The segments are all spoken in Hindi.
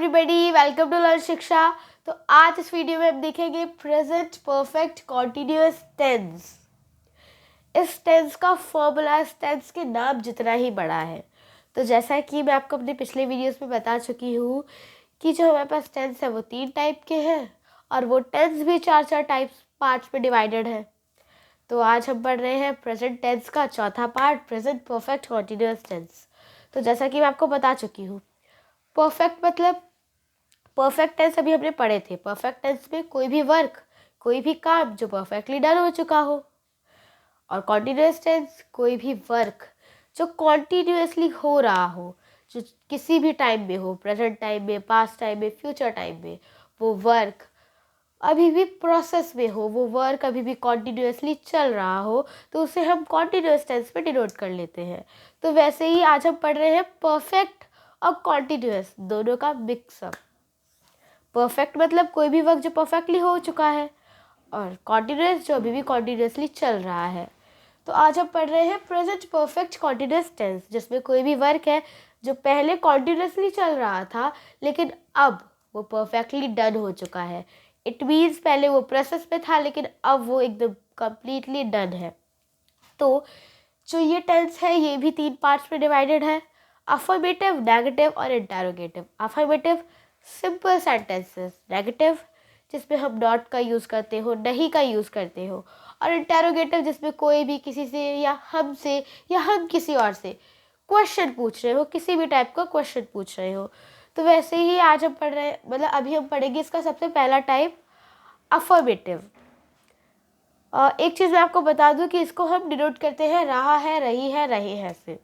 एवरीबॉडी, वेलकम टू लर्न शिक्षा। तो आज इस वीडियो में हम देखेंगे प्रेजेंट परफेक्ट कॉन्टिन्यूअस टेंस। इस टेंस का फॉर्मूला इस टेंस के नाम जितना ही बड़ा है। तो जैसा कि मैं आपको अपने पिछले वीडियोस में बता चुकी हूँ कि जो हमारे पास टेंस है वो 3 टाइप के हैं और वो टेंस भी 4 टाइप्स पार्ट्स में डिवाइडेड है। तो आज हम पढ़ रहे हैं प्रेजेंट टेंस का चौथा part, present perfect continuous tense. तो जैसा कि मैं आपको बता चुकी हूँ, परफेक्ट मतलब परफेक्ट टेंस अभी हमने पढ़े थे। परफेक्ट टेंस में कोई भी वर्क, कोई भी काम जो परफेक्टली डन हो चुका हो, और कॉन्टिन्यूअस टेंस कोई भी वर्क जो कॉन्टिन्यूअसली हो रहा हो, जो किसी भी टाइम में हो, प्रेजेंट टाइम में, पास्ट टाइम में, फ्यूचर टाइम में, वो वर्क अभी भी प्रोसेस में हो, वो वर्क अभी भी कॉन्टिन्यूअसली चल रहा हो, तो उसे हम कॉन्टिन्यूअस टेंस में डिनोट कर लेते हैं। तो वैसे ही आज हम पढ़ रहे हैं परफेक्ट और कॉन्टिन्यूअस दोनों का मिक्सअप। परफेक्ट मतलब कोई भी वर्क जो परफेक्टली हो चुका है, और कॉन्टिन्यूअस जो अभी भी कॉन्टिन्यूअसली चल रहा है। तो आज हम पढ़ रहे हैं प्रेजेंट परफेक्ट कॉन्टिन्यूअस टेंस, जिसमें कोई भी वर्क है जो पहले कॉन्टिन्यूअसली चल रहा था लेकिन अब वो परफेक्टली डन हो चुका है। इट मीन्स पहले वो प्रोसेस में था लेकिन अब वो एकदम कंप्लीटली डन है। तो जो ये टेंस है ये भी 3 पार्ट्स में डिवाइडेड है, अफर्मेटिव, नेगेटिव और interrogative. Affirmative simple sentences, negative जिसमें हम नॉट का यूज़ करते हो, नहीं का यूज़ करते हो, और इंटरोगेटिव जिसमें कोई भी किसी से या हमसे या हम किसी और से क्वेश्चन पूछ रहे हो, किसी भी टाइप का क्वेश्चन पूछ रहे हो। तो वैसे ही आज हम पढ़ रहे हैं, मतलब अभी हम पढ़ेंगे इसका सबसे पहला टाइप, अफर्मेटिव। एक चीज़ मैं आपको बता दूं कि इसको हम डिनोट करते हैं रहा है, रही है, रहे हैं से।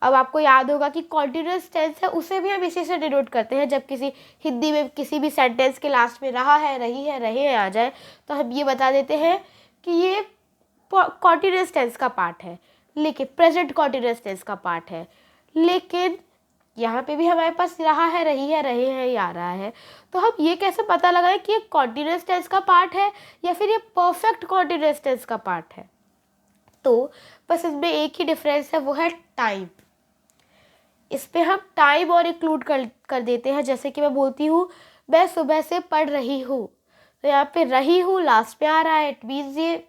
अब आपको याद होगा कि कॉन्टिन्यूअस टेंस है उसे भी हम इसी से डिनोट करते हैं। जब किसी हिंदी में किसी भी सेंटेंस के लास्ट में रहा है, रही है, रहे हैं आ जाए तो हम ये बता देते हैं कि ये कॉन्टिन्यूअस टेंस का पार्ट है, लेकिन प्रेजेंट कॉन्टिन्यूअस टेंस का पार्ट है। लेकिन यहाँ पे भी हमारे पास रहा है, रही है, रहे हैं ये आ रहा है। तो हम ये कैसे पता लगाएं कि ये कॉन्टिन्यूअस टेंस का पार्ट है या फिर ये परफेक्ट कॉन्टिन्यूअस टेंस का पार्ट है? तो बस इसमें एक ही डिफरेंस है, वो है टाइम। इस पे हम टाइम और इंक्लूड कर देते हैं। जैसे कि मैं बोलती हूँ मैं सुबह से पढ़ रही हूँ, तो यहाँ पे रही हूँ लास्ट में आ रहा है। इट मीन्स ये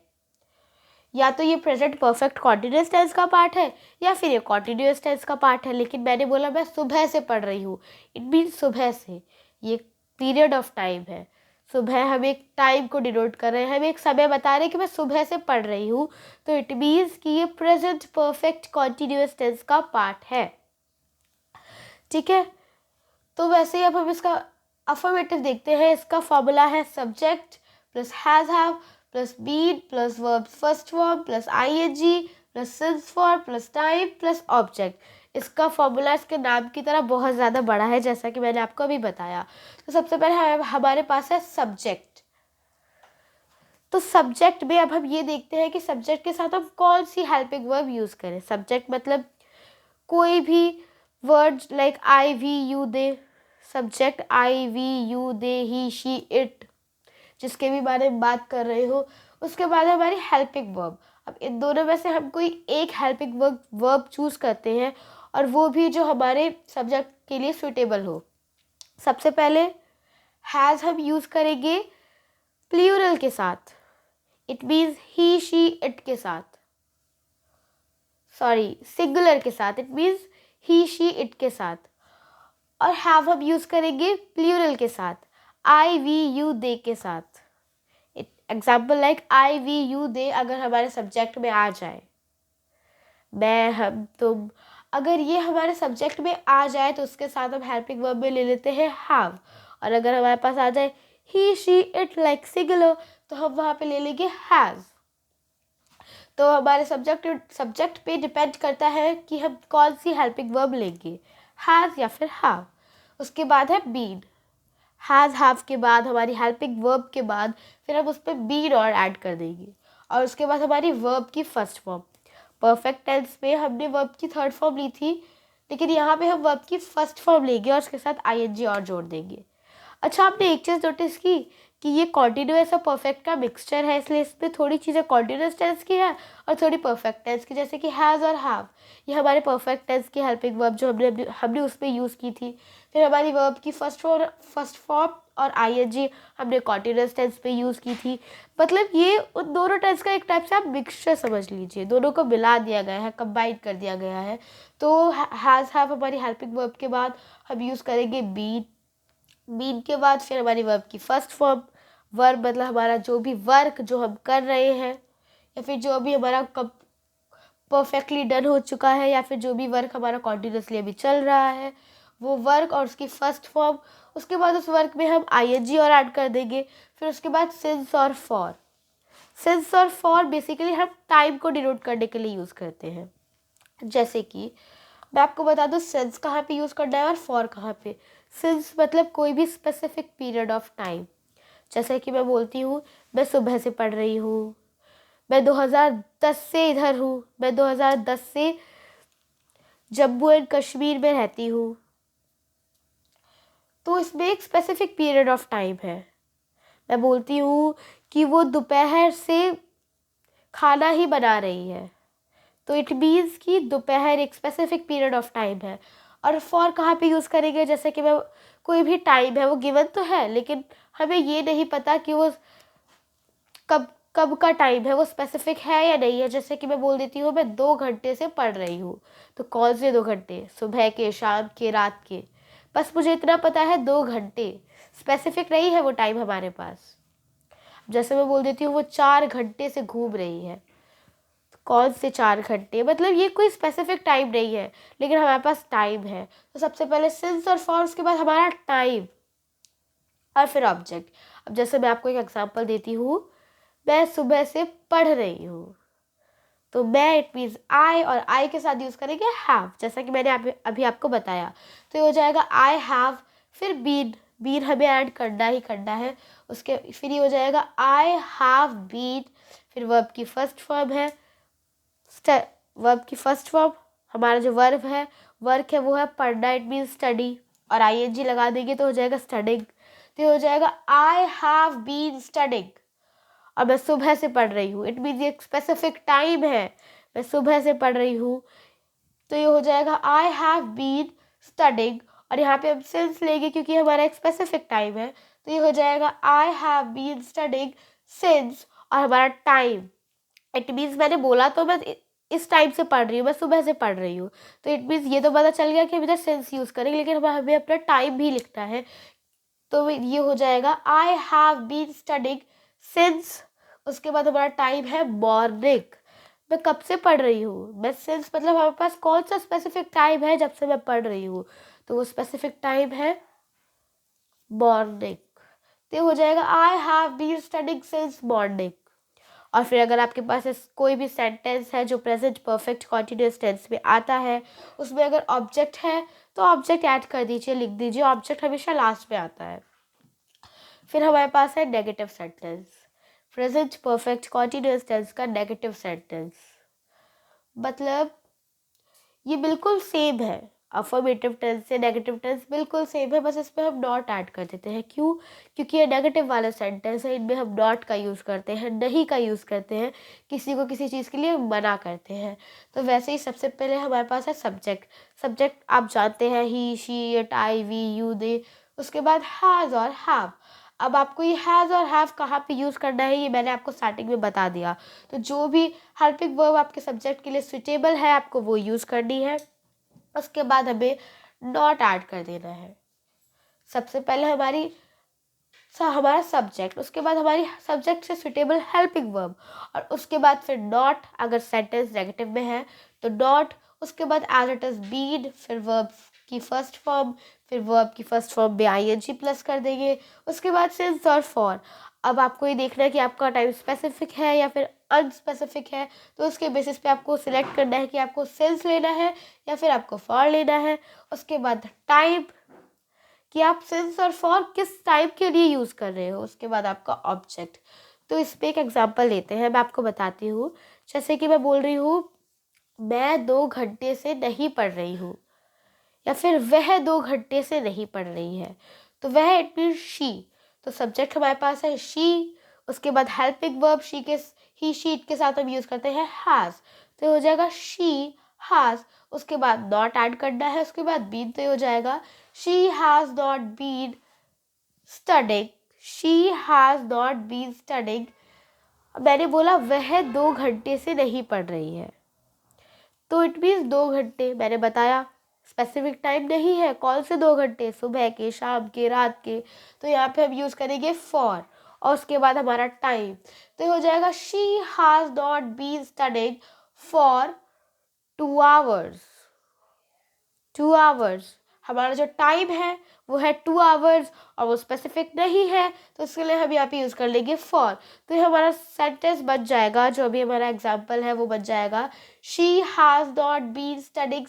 या तो ये प्रेजेंट परफेक्ट कॉन्टिन्यूअस टेंस का पार्ट है या फिर ये कॉन्टिन्यूअस टेंस का पार्ट है। लेकिन मैंने बोला मैं सुबह से पढ़ रही हूँ, इट मीन्स सुबह से, ये पीरियड ऑफ टाइम है। सुबह हम एक टाइम को डिनोट कर रहे हैं, हम एक समय बता रहे हैं कि मैं सुबह से पढ़ रही हूँ, तो इट मीन्स कि ये प्रेजेंट परफेक्ट कॉन्टिन्यूअस टेंस का पार्ट है। ठीक है, तो वैसे ही अब हम इसका अफर्मेटिव देखते हैं। इसका फॉर्मूला है subject plus has have plus been plus verb first form plus ING plus since for plus time plus object. इसका फॉर्मूला इसके नाम की तरह बहुत ज़्यादा बड़ा है, जैसा कि मैंने आपको अभी बताया। तो सबसे पहले हमारे पास है सब्जेक्ट। तो सब्जेक्ट में अब हम ये देखते हैं कि सब्जेक्ट के साथ हम कौन सी हेल्पिंग वर्ब यूज़ करें। सब्जेक्ट मतलब कोई भी word like I we you they, subject I we you they he she it, जिसके भी बारे में बात कर रहे हो। उसके बाद हमारी हेल्पिंग वर्ब। अब इन दोनों में से हम कोई एक हेल्पिंग वर्ब चूज़ करते हैं, और वो भी जो हमारे सब्जेक्ट के लिए सुटेबल हो। सबसे पहले हैज़ हम यूज़ करेंगे प्लूरल के साथ, it means he she it के साथ, सॉरी सिंगुलर के साथ, it means he she it के साथ। और हैव हम यूज़ करेंगे प्लूरल के साथ, आई वी यू दे के साथ। Example like I we you they अगर हमारे सब्जेक्ट में आ जाए, मैं हम तुम, अगर ये हमारे सब्जेक्ट में आ जाए तो उसके साथ हम हेल्पिंग वर्ब में ले लेते हैं हैव। और अगर हमारे पास आ जाए ही शी इट लाइक सिंगुलर, तो हम वहाँ पे ले लेंगे हैज़। तो हमारे सब्जेक्ट पे डिपेंड करता है कि हम कौन सी हेल्पिंग वर्ब लेंगे, हैज़ या फिर हैव। उसके बाद है बीन। हैज़ हैव के बाद हमारी हेल्पिंग वर्ब के बाद फिर हम उस पर बीन और ऐड कर देंगे, और उसके बाद हमारी वर्ब की फर्स्ट फॉर्म। परफेक्ट टेंस में हमने वर्ब की थर्ड फॉर्म ली थी, लेकिन यहाँ पे हम वर्ब की फर्स्ट फॉर्म लेंगे और उसके साथ आईएनजी और जोड़ देंगे। अच्छा, आपने एक चीज़ नोटिस की कि ये कॉन्टिन्यूअस और परफेक्ट का मिक्सचर है, इसलिए इसमें थोड़ी चीज़ें कॉन्टिन्यूअस टेंस की है और थोड़ी परफेक्ट टेंस की, जैसे कि हैज़ और हैव। ये हमारे परफेक्ट टेंस की हेल्पिंग वर्ब जो हमने उसमें यूज़ की थी। फिर हमारी वर्ब की फर्स्ट फॉर्म और आईएनजी हमने कॉन्टिन्यूअस टेंस पे यूज़ की थी। मतलब ये उन दोनों टेंस का एक टाइप से आप मिक्सचर समझ लीजिए, दोनों को मिला दिया गया है, कंबाइन कर दिया गया है। तो हैज़ हैव हमारी हेल्पिंग वर्ब के बाद हम यूज़ करेंगे बीन। बीन के बाद फिर हमारी वर्ब की फर्स्ट फॉर्म। वर्ब मतलब हमारा जो भी वर्क जो हम कर रहे हैं, या फिर जो भी हमारा कब परफेक्टली डन हो चुका है, या फिर जो भी वर्क हमारा कॉन्टिन्यूसली अभी चल रहा है, वो वर्क और उसकी फर्स्ट फॉर्म। उसके बाद उस वर्क में हम आईएनजी और ऐड कर देंगे। फिर उसके बाद सिंस और फॉर। सिंस और फॉर बेसिकली हम टाइम को डिनोट करने के लिए यूज़ करते हैं। जैसे कि मैं आपको बता दूँ सिंस कहाँ पे यूज़ करना है और फॉर कहाँ पे। सिंस मतलब कोई भी स्पेसिफिक पीरियड ऑफ टाइम, जैसे कि मैं बोलती हूँ मैं सुबह से पढ़ रही हूँ, मैं 2010 से इधर हूँ, मैं 2010 से जम्मू एंड कश्मीर में रहती हूँ। तो इसमें एक स्पेसिफिक पीरियड ऑफ टाइम है। मैं बोलती हूँ कि वो दोपहर से खाना ही बना रही है, तो इट मीन्स कि दोपहर एक स्पेसिफिक पीरियड ऑफ टाइम है। और फॉर कहाँ पे यूज़ करेंगे, जैसे कि मैं कोई भी टाइम है वो गिवन तो है, लेकिन हमें ये नहीं पता कि वो कब कब का टाइम है, वो स्पेसिफिक है या नहीं है। जैसे कि मैं बोल देती हूँ मैं 2 घंटे से पढ़ रही हूँ, तो कौन से 2 घंटे, सुबह के, शाम के, रात के। बस मुझे इतना पता है 2 घंटे, स्पेसिफिक नहीं है वो टाइम हमारे पास। जैसे मैं बोल देती हूँ वो 4 घंटे से घूम रही है, कौन से 4 घंटे, मतलब ये कोई स्पेसिफिक टाइम नहीं है, लेकिन हमारे पास टाइम है। तो सबसे पहले सिंस और फॉर, उसके बाद हमारा टाइम, और फिर ऑब्जेक्ट। अब जैसे मैं आपको एक एग्जांपल देती हूँ, मैं सुबह से पढ़ रही हूँ, तो मैं इट मीन्स आई, और आई के साथ यूज़ करेंगे हैव, जैसा कि मैंने अभी आपको बताया। तो ये हो जाएगा आई हैव। फिर बीन, बीन हमें ऐड करना ही करना है। उसके फिर ये हो जाएगा आई हैव बीन। फिर वर्ब की फर्स्ट फॉर्म है, वर्ब की फर्स्ट फॉर्म, हमारा जो वर्क है वो है पढ़ना, इट मीन्स स्टडी, और आईएनजी लगा देंगे तो हो जाएगा स्टडिंग। तो ये हो जाएगा आई हैव बीन स्टडिंग, और मैं सुबह से पढ़ रही हूँ, इट मीन्स एक स्पेसिफिक टाइम है, मैं सुबह से पढ़ रही हूँ। तो ये हो जाएगा आई हैव बीन स्टडिंग, और यहाँ पे हम सिंस लेंगे क्योंकि हमारा एक स्पेसिफिक टाइम है। तो ये हो जाएगा I have been studying since, और हमारा टाइम, इट मीन्स मैंने बोला तो मैं इस टाइम से पढ़ रही हूँ, मैं सुबह से पढ़ रही हूँ, तो इट मीन्स ये तो पता चल गया कि हम इधर सेंस यूज़ करेंगे, लेकिन हमें अपना टाइम भी लिखना है। तो ये हो जाएगा I have been studying since, उसके बाद हमारा टाइम है मॉर्निंग, मैं कब से पढ़ रही हूँ। मैं सिंस मतलब हमारे पास कौन सा स्पेसिफिक टाइम है जब से मैं पढ़ रही हूँ, तो वो स्पेसिफिक टाइम है मॉर्निंग। तो हो जाएगा I have been studying since morning. और फिर अगर आपके पास कोई भी सेंटेंस है जो प्रेजेंट परफेक्ट कॉन्टिन्यूअस टेंस में आता है, उसमें अगर ऑब्जेक्ट है तो ऑब्जेक्ट ऐड कर दीजिए, लिख दीजिए, ऑब्जेक्ट हमेशा लास्ट में आता है। फिर हमारे पास है negative sentence, present perfect continuous tense का नेगेटिव सेंटेंस। मतलब ये बिल्कुल सेम है, अफर्मेटिव टेंस से नेगेटिव टेंस बिल्कुल सेम है, बस इसमें हम नॉट ऐड कर देते हैं। क्यों? क्योंकि ये नेगेटिव वाला सेंटेंस है, इनमें हम नॉट का यूज़ करते हैं, नहीं का यूज़ करते हैं, किसी को किसी चीज़ के लिए मना करते हैं। तो वैसे ही सबसे पहले हमारे पास है सब्जेक्ट। सब्जेक्ट आप जानते हैं he, she, it, I, we, you, they. उसके बाद हैज़ और हैव। अब आपको ये हैज़ और हैव कहाँ पे यूज़ करना है ये मैंने आपको स्टार्टिंग में बता दिया। तो जो भी हेल्पिंग वर्ब आपके सब्जेक्ट के लिए सुटेबल है आपको वो यूज़ करनी है। उसके बाद हमें नॉट ऐड कर देना है। सबसे पहले हमारा सब्जेक्ट, उसके बाद हमारी सब्जेक्ट से सुटेबल हेल्पिंग वर्ब, और उसके बाद फिर नॉट, अगर सेंटेंस नेगेटिव में है तो नॉट, उसके बाद एज इट इज बीन, फिर वर्ब की फर्स्ट फॉर्म, फिर वर्ब की फर्स्ट फॉर्म में आईएनजी प्लस कर देंगे, उसके बाद सिंस और फॉर। अब आपको ये देखना है कि आपका टाइम स्पेसिफिक है या फिर अनस्पेसिफिक है, तो उसके बेसिस पे आपको सिलेक्ट करना है कि आपको सिंस लेना है या फिर आपको फॉर लेना है। उसके बाद टाइम, कि आप सिंस और फॉर किस टाइप के लिए यूज़ कर रहे हो। उसके बाद आपका ऑब्जेक्ट। तो इस पे एक एग्जांपल लेते हैं, मैं आपको बताती हूँ। जैसे कि मैं बोल रही हूँ मैं 2 घंटे से नहीं पढ़ रही हूँ, या फिर वह 2 घंटे से नहीं पढ़ रही है। तो वह इट मीन शी। तो सब्जेक्ट हमारे पास है शी, उसके बाद हेल्पिंग वर्ब शी के ही शी इट के साथ हम यूज़ करते हैं हैज़, तो हो जाएगा शी हैज़। उसके बाद नॉट ऐड करना है, उसके बाद बीन, तो हो जाएगा she has not been studying, she has not been studying. मैंने बोला वह 2 घंटे से नहीं पढ़ रही है, तो इट मीन्स 2 घंटे। मैंने बताया स्पेसिफिक टाइम नहीं है, कौन से 2 घंटे, सुबह के, शाम के, रात के। तो यहाँ पे हम यूज़ करेंगे फॉर और उसके बाद हमारा टाइम, तो हो जाएगा she has not been studying for 2 hours. 2 hours हमारा जो टाइम है वो है 2 आवर्स और वो स्पेसिफिक नहीं है, तो इसके लिए हम यहाँ पे यूज़ कर लेंगे फॉर। तो ये हमारा सेंटेंस बन जाएगा, जो अभी हमारा एग्जाम्पल है वो बन जाएगा she has not been studying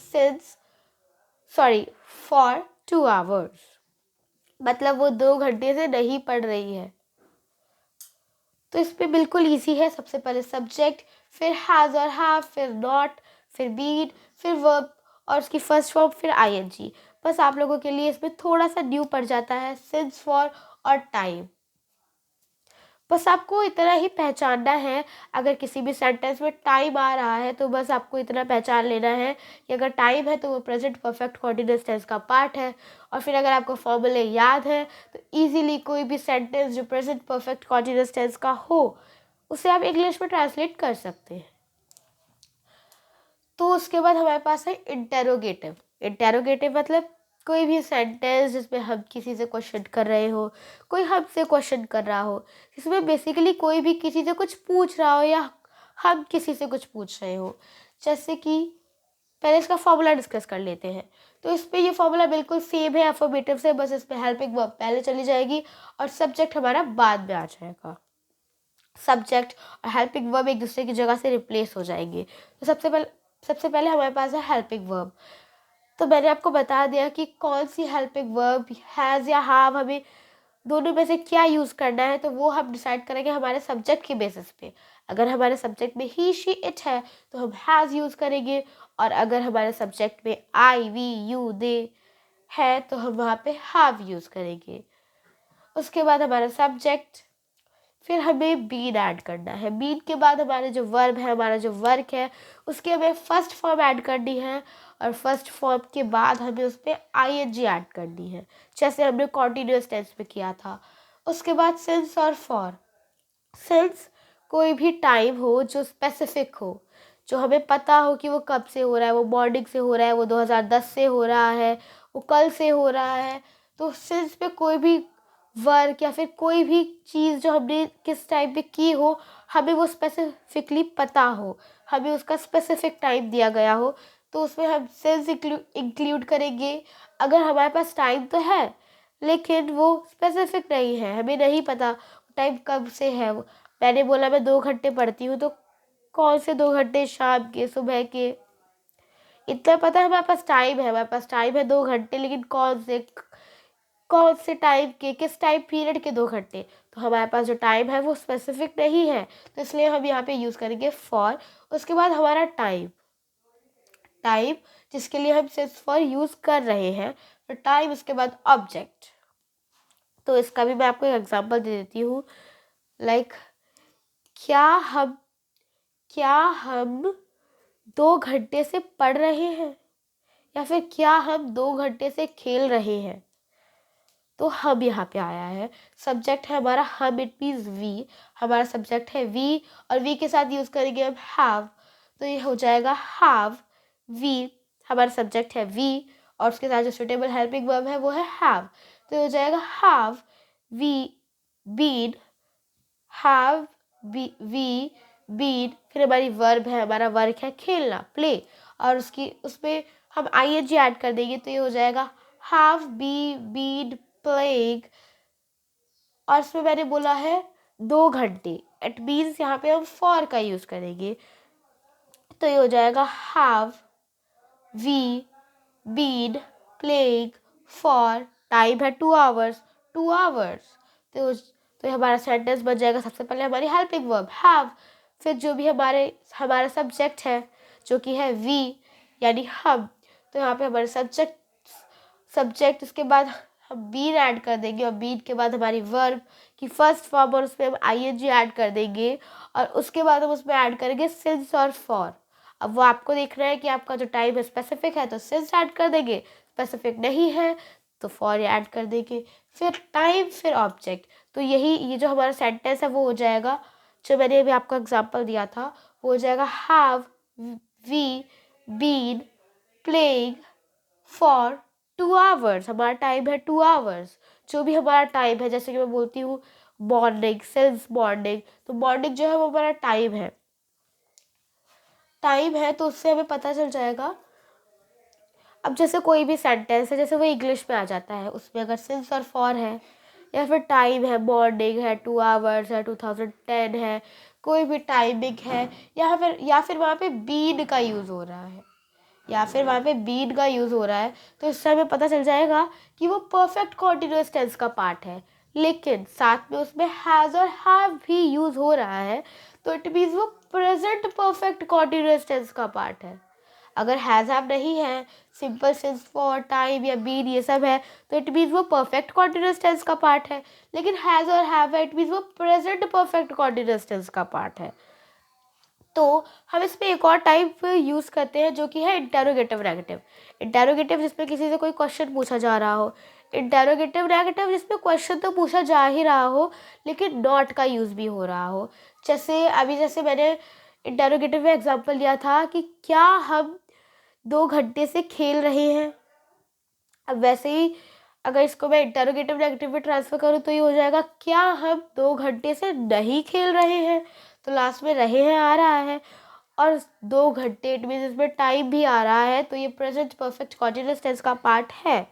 for 2 hours, मतलब वो 2 घंटे से नहीं पढ़ रही है। तो इस पे बिल्कुल ईजी है। सबसे पहले सब्जेक्ट, फिर हैज़ और हैव, फिर नॉट, फिर बीन, फिर वर्ब और उसकी फर्स्ट फॉर्म, फिर आईएनजी। बस आप लोगों के लिए इसमें थोड़ा सा न्यू पड़ जाता है सिंस, फॉर और टाइम। बस आपको इतना ही पहचानना है। अगर किसी भी सेंटेंस में टाइम आ रहा है तो बस आपको इतना पहचान लेना है कि अगर टाइम है तो वो प्रेजेंट परफेक्ट कॉन्टिन्यूअस टेंस का पार्ट है। और फिर अगर आपको फॉर्मूले याद है तो इजीली कोई भी सेंटेंस जो प्रेजेंट परफेक्ट कॉन्टिन्यूअस टेंस का हो उसे आप इंग्लिश में ट्रांसलेट कर सकते हैं। तो उसके बाद हमारे पास है इंटेरोगेटिव। इंटेरोगेटिव मतलब कोई भी सेंटेंस जिसमें हम किसी से क्वेश्चन कर रहे हो, कोई हमसे क्वेश्चन कर रहा हो, जिसमें बेसिकली कोई भी किसी से कुछ पूछ रहा हो या हम किसी से कुछ पूछ रहे हो। जैसे कि पहले इसका फॉर्मूला डिस्कस कर लेते हैं। तो इस पे ये फॉर्मूला बिल्कुल सेम है अफर्मेटिव से, बस इस पे हेल्पिंग वर्ब पहले चली जाएगी और सब्जेक्ट हमारा बाद में आ जाएगा। सब्जेक्ट और हेल्पिंग वर्ब एक दूसरे की जगह से रिप्लेस हो जाएंगे। तो सबसे पहले हमारे पास है हेल्पिंग वर्ब। तो मैंने आपको बता दिया कि कौन सी हेल्पिंग वर्ब, हैज़ या हैव, हमें दोनों में से क्या यूज़ करना है, तो वो हम डिसाइड करेंगे हमारे सब्जेक्ट के बेसिस पे। अगर हमारे सब्जेक्ट में ही शी इट है तो हम हैज़ यूज़ करेंगे, और अगर हमारे सब्जेक्ट में आई वी यू दे है तो हम वहाँ पे हैव यूज़ करेंगे। उसके बाद हमारा सब्जेक्ट, फिर हमें बीन ऐड करना है। बीन के बाद हमारे जो वर्ब है, हमारा जो वर्क है, उसके हमें फर्स्ट फॉर्म ऐड करनी है और फर्स्ट फॉर्म के बाद हमें उस पर आईएनजी ऐड करनी है, जैसे हमने कॉन्टिन्यूअस टेंस में किया था। उसके बाद सिंस और फॉर। सिंस कोई भी टाइम हो जो स्पेसिफिक हो, जो हमें पता हो कि वो कब से हो रहा है, वो मॉर्निंग से हो रहा है, वो 2010 से हो रहा है, वो कल से हो रहा है। तो सिंस पे कोई भी वर्क या फिर कोई भी चीज़ जो हमने किस टाइम पे की हो, हमें वो स्पेसिफिकली पता हो, हमें उसका स्पेसिफिक टाइम दिया गया हो, तो उसमें हम सिंस इंक्लूड करेंगे। अगर हमारे पास टाइम तो है लेकिन वो स्पेसिफिक नहीं है, हमें नहीं पता टाइम कब से है। मैंने बोला मैं 2 घंटे पढ़ती हूँ, तो कौन से 2 घंटे, शाम के, सुबह के, इतना पता है हमारे पास टाइम है, हमारे पास टाइम है 2 घंटे, लेकिन कौन से टाइम के, किस टाइम पीरियड के 2 घंटे, तो हमारे पास जो टाइम है वो स्पेसिफिक नहीं है, तो इसलिए हम यहाँ पे यूज़ करेंगे फॉर। उसके बाद हमारा टाइम, टाइम जिसके लिए हम सिर्फ फॉर यूज़ कर रहे हैं, तो टाइम। उसके बाद ऑब्जेक्ट, तो इसका भी मैं आपको एक एग्जांपल दे देती हूँ। लाइक क्या हम 2 घंटे से पढ़ रहे हैं, या फिर क्या हम 2 घंटे से खेल रहे हैं। तो हम यहाँ पे आया है, सब्जेक्ट है हमारा हम, इट मीन्स वी। हमारा सब्जेक्ट है वी और वी के साथ यूज़ करेंगे हम हैव, तो ये हो जाएगा हैव वी। हमारा सब्जेक्ट है वी और उसके साथ जो सुटेबल हेल्पिंग वर्ब है वो है हैव, तो ये हो जाएगा have we been, have we been. फिर हमारी वर्ब है, हमारा वर्क है खेलना, प्ले, और उसमें हम आईएनजी ऐड कर देंगे, तो ये हो जाएगा हैव बीन प्लेइंग। और इसमें मैंने बोला है 2 घंटे, इट मीन्स यहाँ पे हम फॉर का यूज़ करेंगे, तो ये हो जाएगा have we been playing for. Time है 2 आवर्स, 2 आवर्स, तो हमारा सेंटेंस बन जाएगा। सबसे पहले हमारी हेल्पिंग वर्ब हैव, फिर जो भी हमारा सब्जेक्ट है जो कि है वी यानी हम, तो यहाँ पे हमारे सब्जेक्ट, उसके बाद हम बीन ऐड कर देंगे और बीन के बाद हमारी वर्ब की फर्स्ट फॉर्म और उसमें हम आईएनजी ऐड कर देंगे और उसके बाद हम उसमें ऐड करेंगे सिंस और फॉर। अब वो आपको देखना है कि आपका जो टाइम है स्पेसिफिक है तो सिंस ऐड कर देंगे, स्पेसिफिक नहीं है तो फॉर ऐड कर देंगे, फिर टाइम फिर ऑब्जेक्ट। तो ये जो हमारा सेंटेंस है वो हो जाएगा, जो मैंने अभी आपको एग्जांपल दिया था, वो हो जाएगा have we been playing for 2 hours. हमारा टाइम है 2 आवर्स। जो भी हमारा टाइम है, जैसे कि मैं बोलती हूँ मॉर्निंग, सिंस मॉर्निंग, तो मॉर्निंग जो है वो हमारा टाइम है तो उससे हमें पता चल जाएगा। अब जैसे कोई भी सेंटेंस है, जैसे वो इंग्लिश में आ जाता है, उसमें अगर सिंस और फॉर है या फिर टाइम है, मॉर्निंग है, 2 आवर्स है, 2010 है, कोई भी टाइमिंग है, या फिर वहाँ पे बीन का यूज़ हो रहा है, तो इससे हमें पता चल जाएगा कि वो परफेक्ट कॉन्टिन्यूअस टेंस का पार्ट है। लेकिन साथ में उसमें हैज़ और हैव भी यूज़ हो रहा है, तो इट मीन्स वो प्रेजेंट परफेक्ट कॉन्टिन्यूअस टेंस का पार्ट है। अगर हैज़ हैव नहीं है, सिंपल सिंस फॉर टाइम या बीन ये सब है, तो इट मीन्स वो परफेक्ट कॉन्टिन्यूअस टेंस का पार्ट है। लेकिन हैज़ और हैव है, इट मीन्स वो प्रेजेंट परफेक्ट कॉन्टिन्यूअस टेंस का पार्ट है। तो हम इसमें एक और टाइप यूज़ करते हैं जो कि है इंटेरोगेटिव नेगेटिव। इंटेरोगेटिव जिसमें किसी से कोई क्वेश्चन पूछा जा रहा हो, इंटेरोगेटिव नेगेटिव जिसमें क्वेश्चन तो पूछा जा ही रहा हो लेकिन नॉट का यूज़ भी हो रहा हो। जैसे मैंने इंटेरोगेटिव में एग्जांपल दिया था कि क्या हम 2 घंटे से खेल रहे हैं। अब वैसे ही अगर इसको मैं इंटेरोगेटिव नेगेटिव में ट्रांसफर करूँ तो ये हो जाएगा, क्या हम 2 घंटे से नहीं खेल रहे हैं। तो लास्ट में रहे हैं आ रहा है और 2 घंटे इट मीन्स इसमें टाइम भी आ रहा है, तो ये प्रेजेंट परफेक्ट कॉन्टिन्यूअस टेंस का पार्ट है।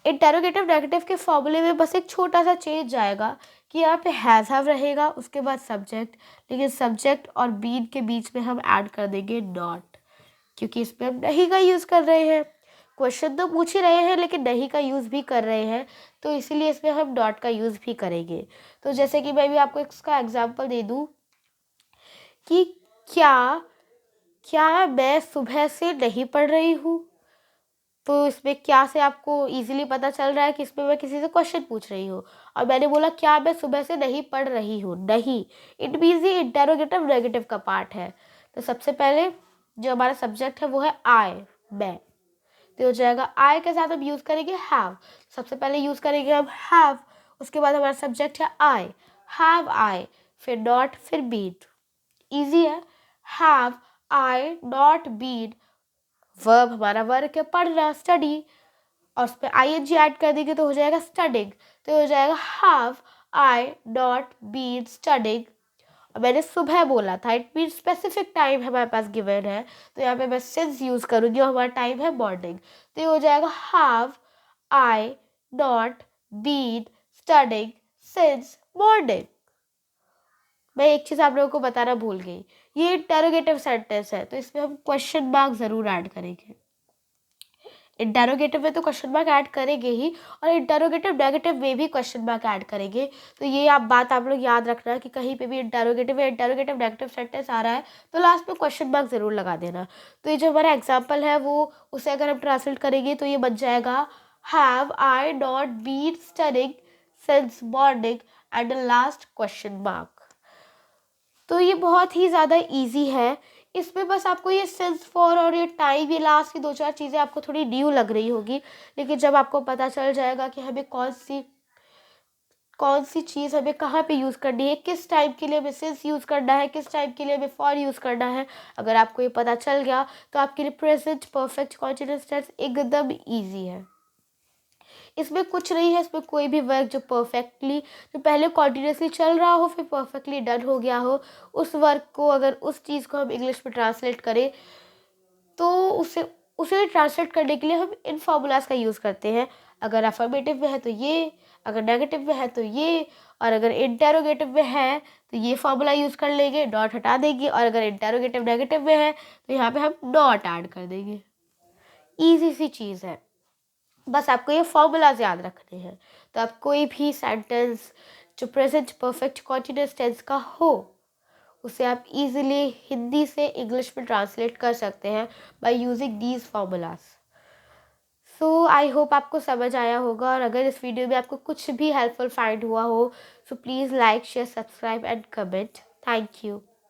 इंटेरोगेटिव नेगेटिव के फॉर्मूले में बस एक छोटा सा चेंज आएगा कि यहाँ पे हैज़ हैव रहेगा, उसके बाद सब्जेक्ट, लेकिन सब्जेक्ट और बीन के बीच में हम ऐड कर देंगे नॉट, क्योंकि इसमें हम नहीं का यूज़ कर रहे हैं। क्वेश्चन तो पूछ ही रहे हैं लेकिन नहीं का यूज़ भी कर रहे हैं, तो इसीलिए इसमें हम डॉट का यूज़ भी करेंगे। तो जैसे कि मैं भी आपको इसका एग्जांपल दे दूँ कि क्या क्या मैं सुबह से नहीं पढ़ रही हूँ, तो इसमें क्या से आपको इजीली पता चल रहा है कि इसमें मैं किसी से क्वेश्चन पूछ रही हूँ। और मैंने बोला क्या मैं सुबह से नहीं पढ़ रही हूँ, नहीं, इट मीन्स ये इंटेरोगेटिव नेगेटिव का पार्ट है। तो सबसे पहले जो हमारा सब्जेक्ट है वो है आई, मैं, तो हो जाएगा आई के साथ हम यूज़ करेंगे हैव। सबसे पहले यूज़ करेंगे हम हैव, उसके बाद हमारा सब्जेक्ट है आई, हैव आई, फिर नॉट, फिर बीन। ईजी है। Have I not been, verb हमारा वर्क है पढ़ना, स्टडी, और उस पर आई एन जी ऐड कर देंगे तो हो जाएगा स्टडिंग। तो हो जाएगा have I not been studying. मैंने सुबह बोला था, इट मीन स्पेसिफिक टाइम हमारे पास गिवन है, तो यहाँ पे मैं सिंस यूज़ करूँगी और हमारा टाइम है मॉर्निंग। तो ये हो जाएगा have I not been studying since morning. मैं एक चीज़ आप लोगों को बताना भूल गई, ये इंटेरोगेटिव सेंटेंस है तो इसमें हम क्वेश्चन मार्क ज़रूर ऐड करेंगे। इंटेरोगेटिव में तो क्वेश्चन मार्क ऐड करेंगे ही, और इंटेरोगेटिव नेगेटिव में भी क्वेश्चन मार्क ऐड करेंगे। तो ये आप लोग याद रखना कि कहीं पे भी इंटेरोगेटिव या इंटेरोगेटिव नेगेटिव सेंटेंस आ रहा है तो लास्ट में क्वेश्चन मार्क ज़रूर लगा देना। तो ये जो हमारा एग्जाम्पल है वो, उसे अगर हम ट्रांसलेट करेंगे तो ये बन जाएगा have I not been studying since morning and last question mark. तो ये बहुत ही ज़्यादा इजी है। इसमें बस आपको ये सिंस फॉर और ये टाइम, ये लास्ट की 2-4 चीज़ें आपको थोड़ी न्यू लग रही होगी, लेकिन जब आपको पता चल जाएगा कि हमें कौन सी चीज़ हमें कहाँ पे यूज़ करनी है, किस टाइप के लिए हमें सिंस यूज़ करना है, किस टाइप के लिए हमें फॉर यूज़ करना है, अगर आपको ये पता चल गया तो आपके लिए प्रेजेंट परफेक्ट कॉन्टिन्यूअस टेंस एकदम ईजी है। इसमें कुछ नहीं है, इसमें कोई भी वर्क जो पहले कॉन्टिन्यूसली चल रहा हो फिर परफेक्टली डन हो गया हो, उस वर्क को, अगर उस चीज़ को हम इंग्लिश में ट्रांसलेट करें तो उसे ट्रांसलेट करने के लिए हम इन फार्मूलाज का यूज़ करते हैं। अगर अफर्मेटिव में है तो ये, अगर नेगेटिव में है तो ये, और अगर इंटेरोगेटिव में है तो ये फार्मूला यूज़ कर लेंगे, डॉट हटा देंगे, और अगर इंटेरोगेटिव नेगेटिव में है तो यहाँ पे हम नॉट ऐड कर देंगे। ईजी सी चीज़ है, बस आपको ये फॉर्मूलाज याद रखने हैं। तो आप कोई भी सेंटेंस जो प्रेजेंट परफेक्ट कॉन्टिन्यूअस टेंस का हो उसे आप इजीली हिंदी से इंग्लिश में ट्रांसलेट कर सकते हैं by using these formulas. So I hope आपको समझ आया होगा, और अगर इस वीडियो में आपको कुछ भी हेल्पफुल फाइंड हुआ हो, so please like, share, subscribe and comment. Thank you.